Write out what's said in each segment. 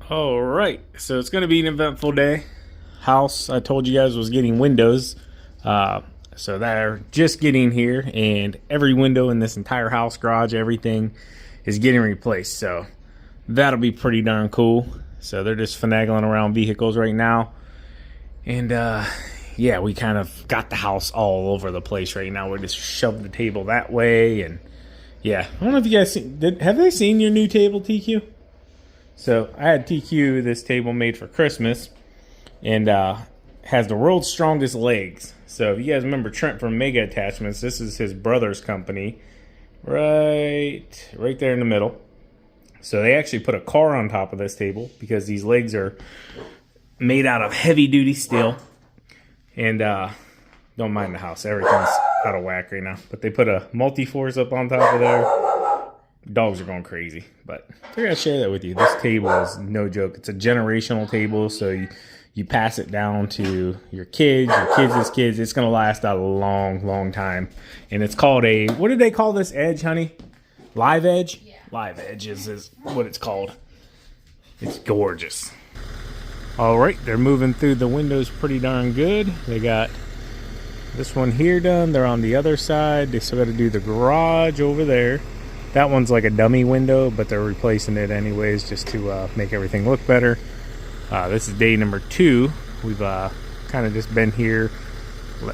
All right, so it's going to be an eventful day. House, I told you guys, was getting windows. So they're just getting here, and every window in this entire house, garage, everything is getting replaced. So that'll be pretty darn cool. So they're just finagling around vehicles right now. And yeah, we kind of got the house all over the place right now. We just shoved the table that way. And yeah, I don't know if you guys have they seen your new table, TQ? So I had TQ this table made for Christmas, and has the world's strongest legs. So if you guys remember Trent from Mega Attachments, this is his brother's company, right there in the middle. So they actually put a car on top of this table because these legs are made out of heavy duty steel. And don't mind the house, everything's out of whack right now. But they put a multi-force up on top of there. Dogs are going crazy, but I gotta share that with you. This table is no joke. It's a generational table, so you pass it down to your kids' kids. It's gonna last a long time. And it's called a, what did they call this edge, honey? Live edge? Yeah. Live edge is what it's called. It's gorgeous. All right, they're moving through the windows pretty darn good. They got this one here done. They're on the other side. They still got to do the garage over there. That one's like a dummy window, but they're replacing it anyways just to make everything look better. This is day number 2. We've kind of just been here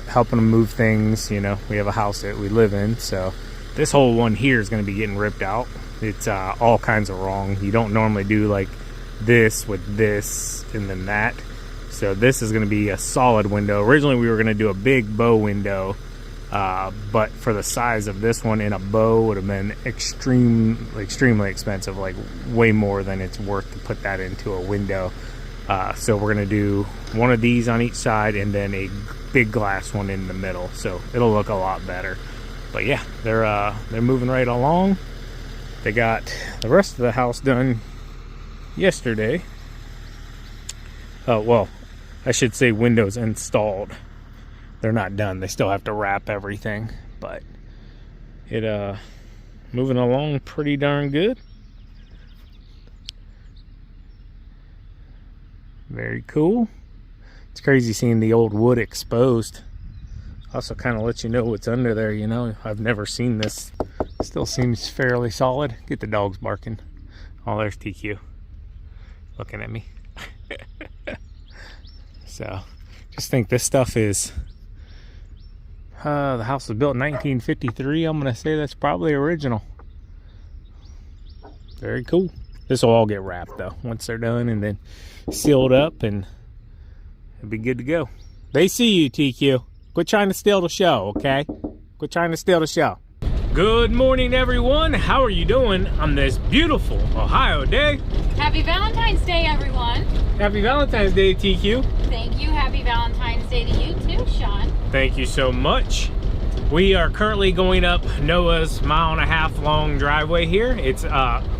helping them move things. You know, we have a house that we live in, so this whole one here is going to be getting ripped out. It's all kinds of wrong. You don't normally do like this with this and then that. So this is going to be a solid window. Originally we were going to do a big bow window, but for the size of this one, in a bow would have been extremely expensive, like way more than it's worth to put that into a window. So we're gonna do one of these on each side and then a big glass one in the middle, so it'll look a lot better. But yeah, they're moving right along. They got the rest of the house done yesterday. Well, I should say windows installed. They're not done. They still have to wrap everything, but it moving along pretty darn good. Very cool. It's crazy seeing the old wood exposed. Also kind of let you know what's under there, you know. I've never seen this. Still seems fairly solid. Get the dogs barking. Oh, there's TQ looking at me. So just think this stuff is the house was built in 1953. I'm gonna say that's probably original. Very cool. This will all get wrapped though once they're done, and then sealed up, and it'll be good to go. They see you, TQ. Quit trying to steal the show, okay? Quit trying to steal the show. Good morning, everyone. How are you doing on this beautiful Ohio day? Happy Valentine's Day, everyone. Happy Valentine's Day, TQ. Thank you. Happy Valentine's Day to you too, Sean. Thank you so much. We are currently going up Noah's 1.5 mile long driveway here. It's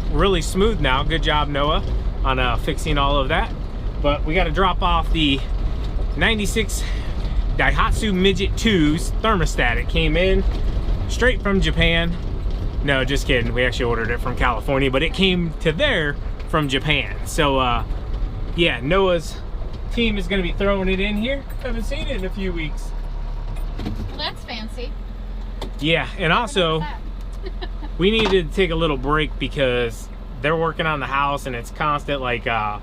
really smooth now. Good job, Noah, on fixing all of that. But we got to drop off the 96 Daihatsu Midget 2's thermostat. It came in straight from Japan. No, just kidding. We actually ordered it from California, but it came to there from Japan. So yeah, Noah's team is going to be throwing it in here. I haven't seen it in a few weeks. Well, that's fancy. Yeah, and also we needed to take a little break because they're working on the house and it's constant, like the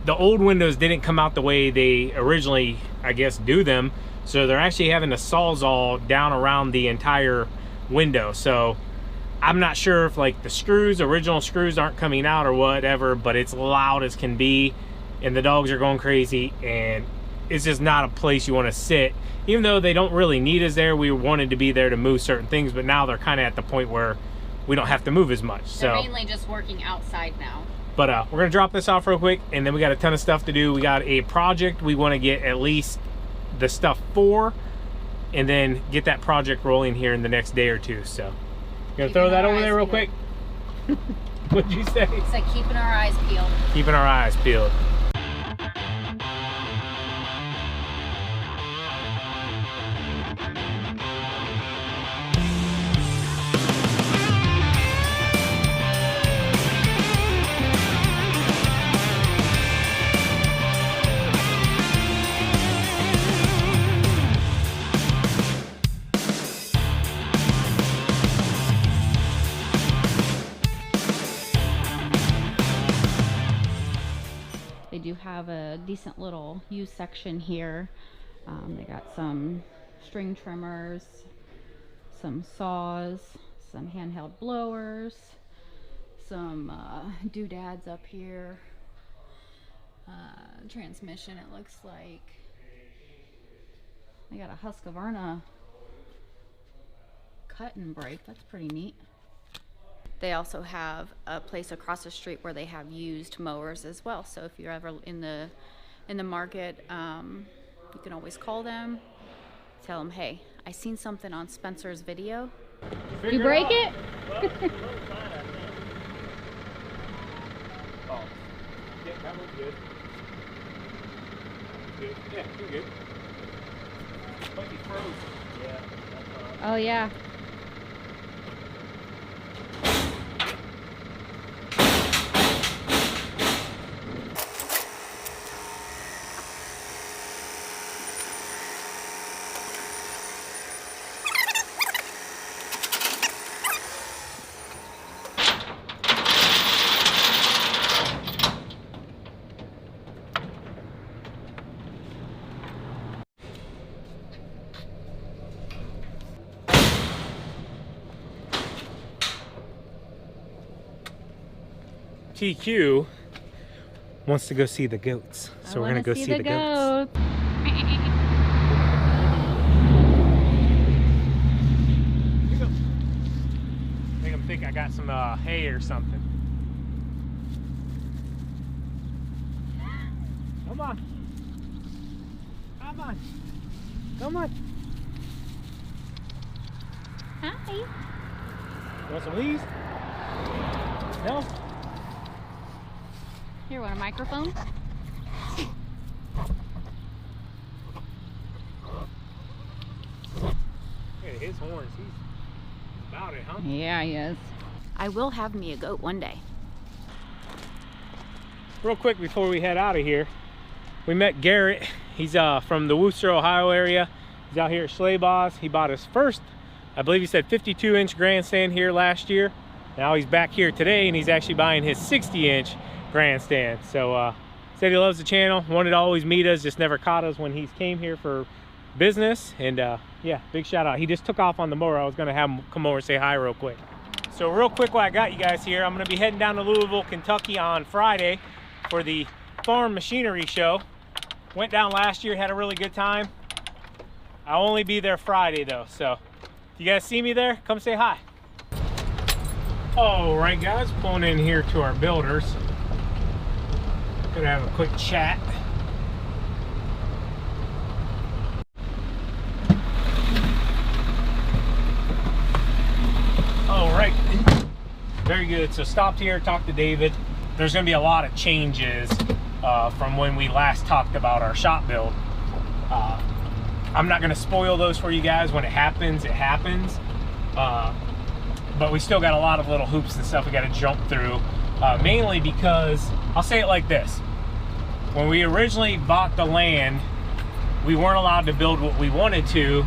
old windows didn't come out the way they originally, I guess, do them. So they're actually having a Sawzall down around the entire window. So I'm not sure if like the original screws aren't coming out or whatever, but it's loud as can be and the dogs are going crazy, and it's just not a place you want to sit. Even though they don't really need us there, we wanted to be there to move certain things, but now they're kind of at the point where we don't have to move as much. They're mainly just working outside now. But we're gonna drop this off real quick, and then we got a ton of stuff to do. We got a project we want to get at least the stuff for, and then get that project rolling here in the next day or two. So you gonna throw that over there real quick? What'd you say? It's like keeping our eyes peeled. Keeping our eyes peeled. have a decent little used section here. They got some string trimmers, some saws, some handheld blowers, some doodads up here. Transmission, it looks like. They got a Husqvarna cut and brake. That's pretty neat. They also have a place across the street where they have used mowers as well. So if you're ever in the market, you can always call them, tell them, hey, I seen something on Spencer's video. Did you break it? Well, oh, yeah, that was good. Good. Yeah, you're good. Might be frozen. Yeah. Oh yeah. TQ wants to go see the goats, so we're gonna go see the goats. Make them think I got some hay or something. Come on, come on, come on. Hi. Want some leaves? No. Here, want a microphone? Look at his horns. He's about it, huh? Yeah, he is. I will have me a goat one day. Real quick before we head out of here, we met Garrett. He's from the Worcester, Ohio area. He's out here at Schleybaugh. He bought his first, I believe he said 52-inch grandstand here last year. Now he's back here today and he's actually buying his 60-inch grandstand. So said he loves the channel, wanted to always meet us, just never caught us when he came here for business. And yeah, big shout out. He just took off on the mower. I was gonna have him come over and say hi real quick. So real quick while I got you guys here, I'm gonna be heading down to Louisville, Kentucky on Friday for the Farm Machinery Show. Went down last year, had a really good time. I'll only be there Friday though, so if you guys see me there, come say hi. All right guys, pulling in here to our builders. Gonna have a quick chat. All right, very good. So stopped here, talked to David. There's gonna be a lot of changes from when we last talked about our shop build. I'm not gonna spoil those for you guys. When it happens, it happens. But we still got a lot of little hoops and stuff we gotta jump through. Mainly because, I'll say it like this. When we originally bought the land, we weren't allowed to build what we wanted to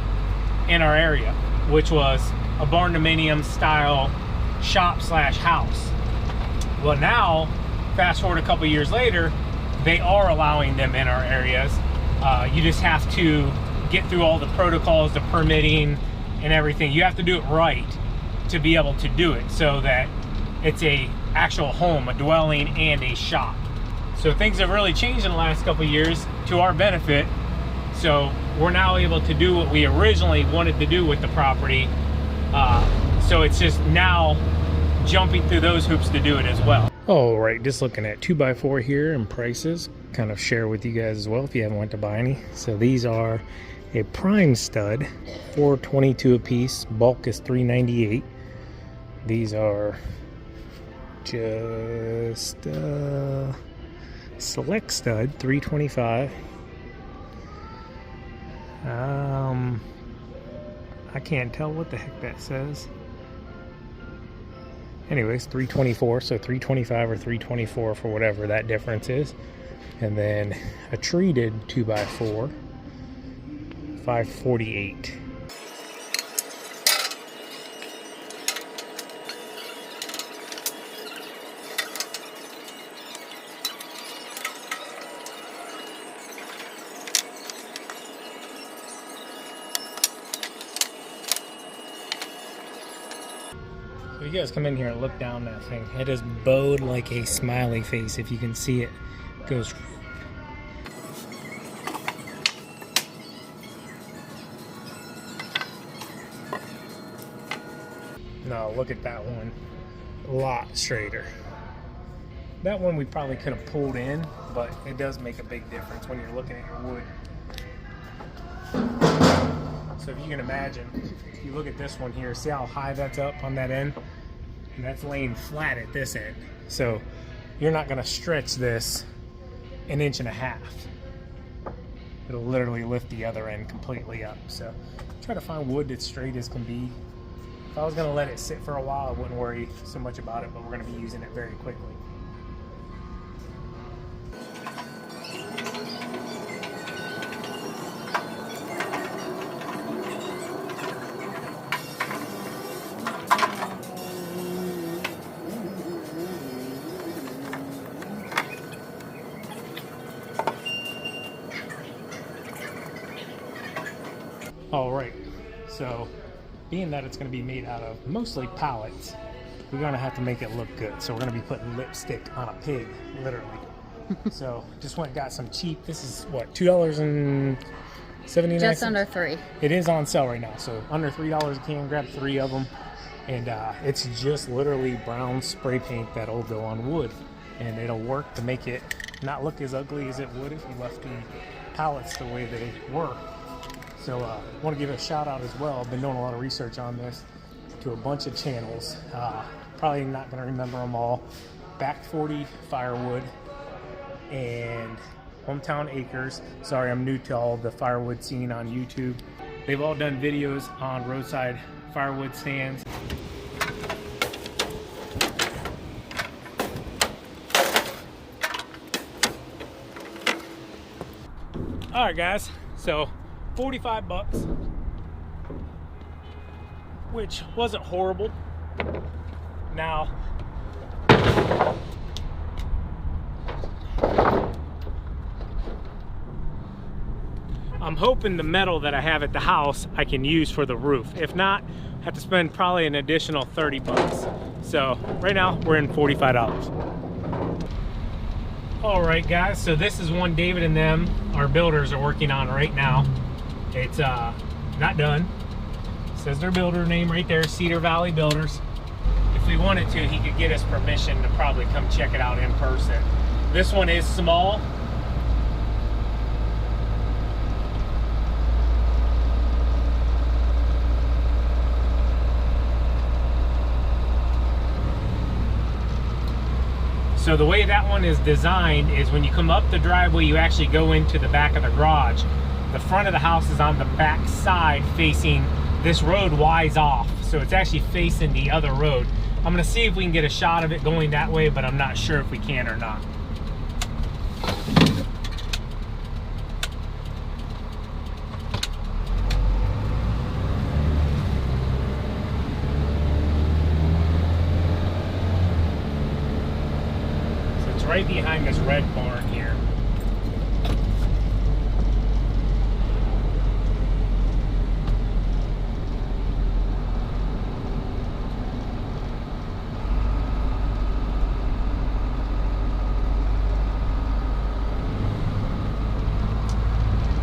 in our area, which was a barn dominium style shop slash house. Well now, fast forward a couple years later, they are allowing them in our areas. You just have to get through all the protocols, the permitting and everything. You have to do it right to be able to do it so that it's a actual home, a dwelling and a shop. So things have really changed in the last couple of years to our benefit. So we're now able to do what we originally wanted to do with the property. So it's just now jumping through those hoops to do it as well. All right, just looking at 2x4 here and prices, kind of share with you guys as well if you haven't went to buy any. So these are a prime stud, $422 a piece, bulk is $398. These are just select stud, $325. I can't tell what the heck that says. Anyways, $324, so $325 or $324 for whatever that difference is. And then a treated 2x4, $548. You guys come in here and look down that thing. It is bowed like a smiley face. If you can see it, it goes. No, look at that one. A lot straighter. That one we probably could have pulled in, but it does make a big difference when you're looking at your wood. So if you can imagine, if you look at this one here, see how high that's up on that end? And that's laying flat at this end. So you're not gonna stretch this an inch and a half. It'll literally lift the other end completely up. So try to find wood that's straight as can be. If I was gonna let it sit for a while, I wouldn't worry so much about it, but we're gonna be using it very quickly. All right, so being that it's going to be made out of mostly pallets, we're going to have to make it look good. So we're going to be putting lipstick on a pig, literally. So just went and got some cheap. This is what, $2.79? Just under $3. It is on sale right now, so under $3 a can. Grab 3 of them, and it's just literally brown spray paint that'll go on wood, and it'll work to make it not look as ugly as it would if you left the pallets the way they were. So I want to give a shout out as well. I've been doing a lot of research on this to a bunch of channels. Probably not going to remember them all. Back 40 Firewood and Hometown Acres. Sorry, I'm new to all the firewood scene on YouTube. They've all done videos on roadside firewood stands. All right, guys. So 45 bucks, which wasn't horrible. Now, I'm hoping the metal that I have at the house I can use for the roof. If not, I have to spend probably an additional 30 bucks. So right now we're in $45. All right, guys, so this is one David and them, our builders, are working on right now. It's not done. It says their builder name right there, Cedar Valley Builders. If we wanted to, he could get us permission to probably come check it out in person. This one is small. So the way that one is designed is when you come up the driveway, you actually go into the back of the garage. The front of the house is on the back side facing this road wise off. So it's actually facing the other road. I'm gonna see if we can get a shot of it going that way, but I'm not sure if we can or not. So it's right behind this red barn here.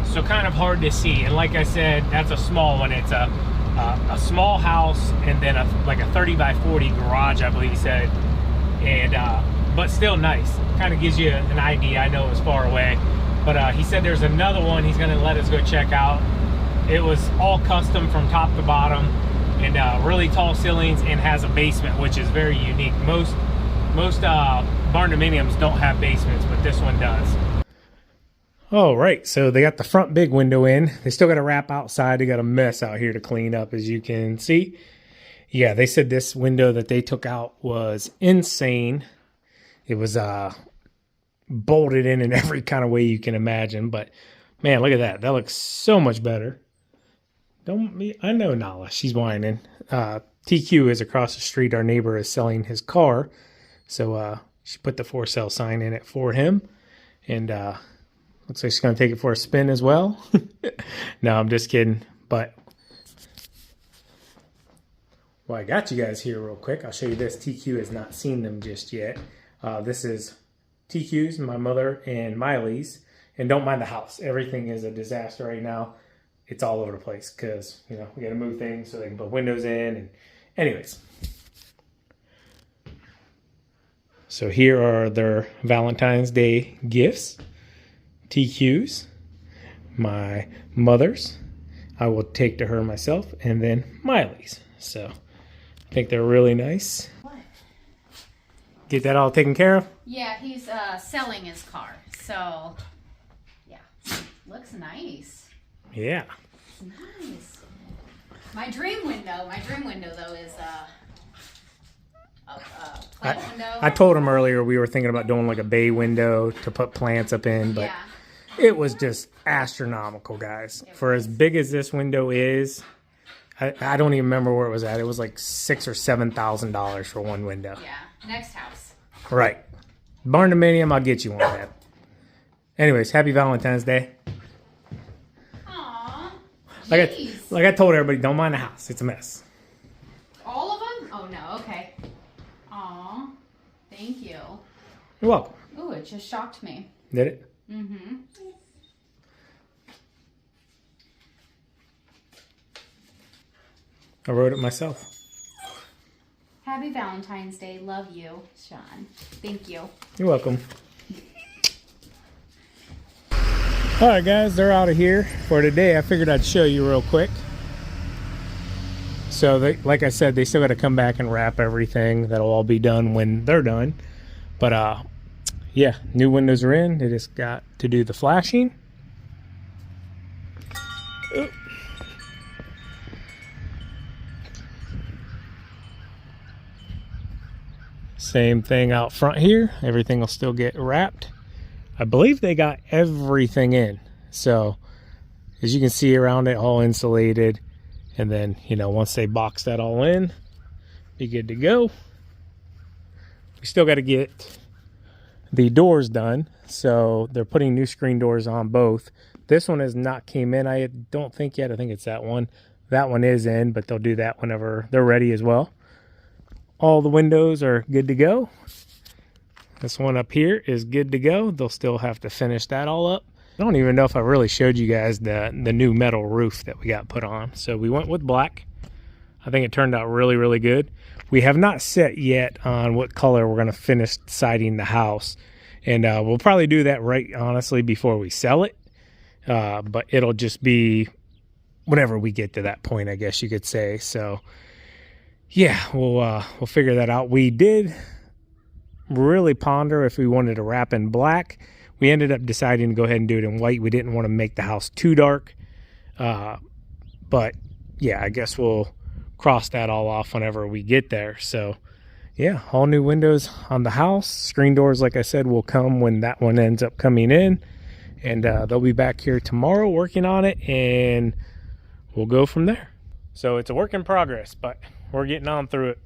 So kind of hard to see, and like I said, that's a small one. It's a small house, and then like a 30 by 40 garage, I believe he said, and but still nice. Kind of gives you an idea. I know it was far away, but he said there's another one he's going to let us go check out. It was all custom from top to bottom, and really tall ceilings, and has a basement, which is very unique. Most barn dominiums don't have basements, but this one does. All right, so they got the front big window in. They still got to wrap outside. They got a mess out here to clean up, as you can see. Yeah, they said this window that they took out was insane. It was bolted in every kind of way you can imagine. But man, look at that. That looks so much better. I know Nala. She's whining. TQ is across the street. Our neighbor is selling his car, so she put the for sale sign in it for him, and looks like she's going to take it for a spin as well. No, I'm just kidding. But Well, I got you guys here real quick. I'll show you this. TQ has not seen them just yet. This is TQ's, my mother, and Miley's. And don't mind the house. Everything is a disaster right now. It's all over the place because, you know, we got to move things so they can put windows in. And anyways. So here are their Valentine's Day gifts. TQ's, my mother's. I will take to her myself, and then Miley's. So I think they're really nice. What? Get that all taken care of? Yeah, he's selling his car. So, yeah. Looks nice. Yeah. Nice. My dream window though is a plant window. I told him earlier we were thinking about doing like a bay window to put plants up in, but Yeah. it was just astronomical, guys. For as big as this window is, I don't even remember where it was at. It was like $6,000 or $7,000 for one window. Yeah. Next house. Right. Barn Dominium, I'll get you one of that. Anyways, happy Valentine's Day. Aww. Like I told everybody, don't mind the house. It's a mess. All of them? Oh no. Okay. Aw. Thank you. You're welcome. Ooh, it just shocked me. Did it? Mm-hmm. I wrote it myself. Happy Valentine's Day. Love you, Sean. Thank you. You're welcome. All right, guys, they're out of here for today. I figured I'd show you real quick. So, like I said, they still got to come back and wrap everything. That'll all be done when they're done. But, yeah, new windows are in. They just got to do the flashing. Oop. Same thing out front here. Everything will still get wrapped. I believe they got everything in. So, as you can see around it, all insulated. And then, you know, once they box that all in, be good to go. We still got to get the doors done. So, they're putting new screen doors on both. This one has not came in, I don't think yet. I think it's that one. That one is in, but they'll do that whenever they're ready as well. All the windows are good to go. This one up here is good to go. They'll still have to finish that all up. I don't even know if I really showed you guys the new metal roof that we got put on. So we went with black. I think it turned out really, really good. We have not set yet on what color we're going to finish siding the house. And we'll probably do that right, honestly, before we sell it. But it'll just be whenever we get to that point, I guess you could say. So, yeah, we'll figure that out. We did really ponder if we wanted to wrap in black. We ended up deciding to go ahead and do it in white. We didn't want to make the house too dark. But, yeah, I guess we'll cross that all off whenever we get there. So, yeah, all new windows on the house. Screen doors, like I said, will come when that one ends up coming in. And they'll be back here tomorrow working on it, and we'll go from there. So it's a work in progress, but we're getting on through it.